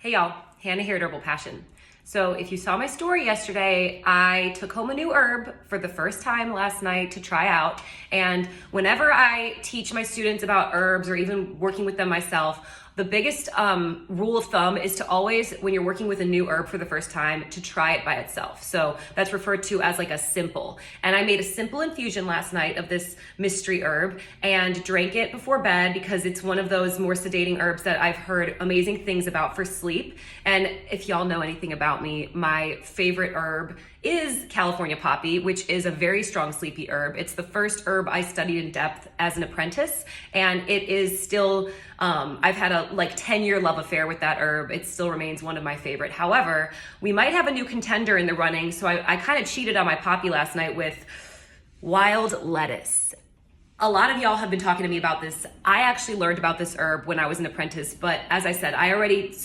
Hey y'all, Hannah here at Herbal Passion. So if you saw my story yesterday, I took home a new herb for the first time last night to try out. And whenever I teach my students about herbs or even working with them myself, the biggest rule of thumb is to always, when you're working with a new herb for the first time, to try it by itself. So that's referred to as like a simple. And I made a simple infusion last night of this mystery herb and drank it before bed because it's one of those more sedating herbs that I've heard amazing things about for sleep. And if y'all know anything about me, my favorite herb is California poppy, which is a very strong sleepy herb. It's the first herb I studied in depth as an apprentice, and it is still, I've had a 10-year love affair with that herb. It still remains one of my favorite. However, we might have a new contender in the running, so I kind of cheated on my poppy last night with wild lettuce. A lot of y'all have been talking to me about this. I actually learned about this herb when I was an apprentice, but as I said, I already,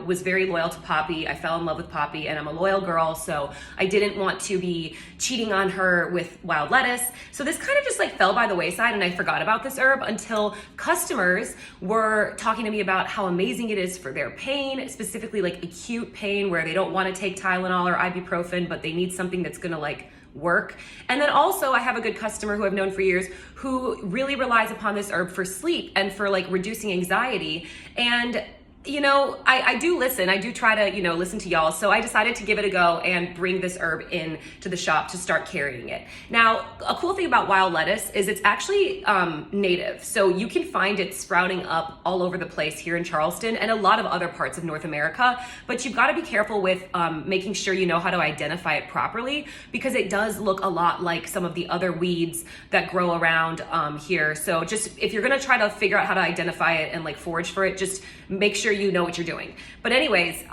was very loyal to poppy. I fell in love with poppy and I'm a loyal girl, so I didn't want to be cheating on her with wild lettuce. So this kind of just fell by the wayside and I forgot about this herb until customers were talking to me about how amazing it is for their pain, specifically acute pain where they don't want to take Tylenol or ibuprofen, but they need something that's gonna work. And then also I have a good customer who I've known for years who really relies upon this herb for sleep and for reducing anxiety. And I do listen. I do try to, listen to y'all. So I decided to give it a go and bring this herb in to the shop to start carrying it. Now, a cool thing about wild lettuce is it's actually native. So you can find it sprouting up all over the place here in Charleston and a lot of other parts of North America. But you've got to be careful with making sure you know how to identify it properly because it does look a lot like some of the other weeds that grow around here. So just if you're going to try to figure out how to identify it and forage for it, just make sure you know what you're doing. But anyways,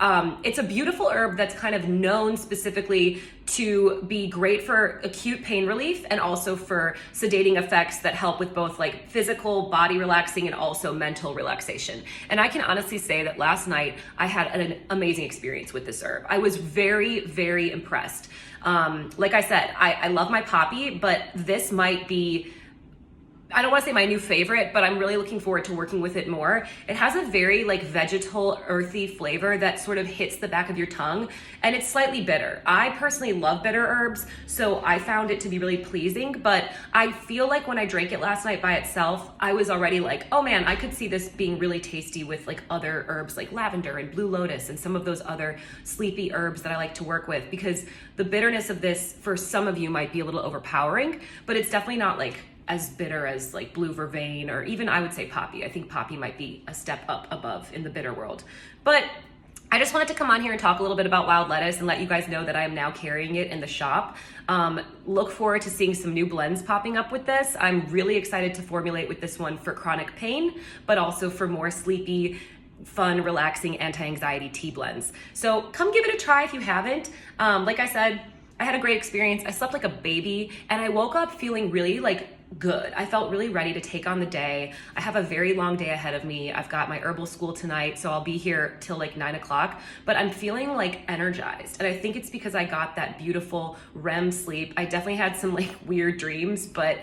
it's a beautiful herb that's kind of known specifically to be great for acute pain relief and also for sedating effects that help with both physical, body relaxing, and also mental relaxation. And I can honestly say that last night I had an amazing experience with this herb. I was very, very impressed. Like I said, I love my poppy, but this might be, I don't want to say my new favorite, but I'm really looking forward to working with it more. It has a very vegetal, earthy flavor that sort of hits the back of your tongue, and it's slightly bitter. I personally love bitter herbs, so I found it to be really pleasing, but I feel like when I drank it last night by itself, I was already oh man, I could see this being really tasty with other herbs like lavender and blue lotus and some of those other sleepy herbs that I like to work with, because the bitterness of this for some of you might be a little overpowering, but it's definitely not as bitter as blue vervain or even I would say poppy. I think poppy might be a step up above in the bitter world. But I just wanted to come on here and talk a little bit about wild lettuce and let you guys know that I am now carrying it in the shop. Look forward to seeing some new blends popping up with this. I'm really excited to formulate with this one for chronic pain, but also for more sleepy, fun, relaxing, anti-anxiety tea blends. So come give it a try if you haven't. Like I said, I had a great experience. I slept like a baby and I woke up feeling really good. I felt really ready to take on the day. I have a very long day ahead of me. I've got my herbal school tonight, so I'll be here till 9 o'clock, but I'm feeling energized. And I think it's because I got that beautiful REM sleep. I definitely had some weird dreams, but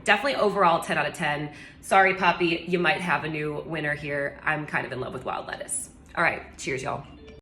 definitely overall 10 out of 10. Sorry, Poppy, you might have a new winner here. I'm kind of in love with wild lettuce. All right, cheers, y'all.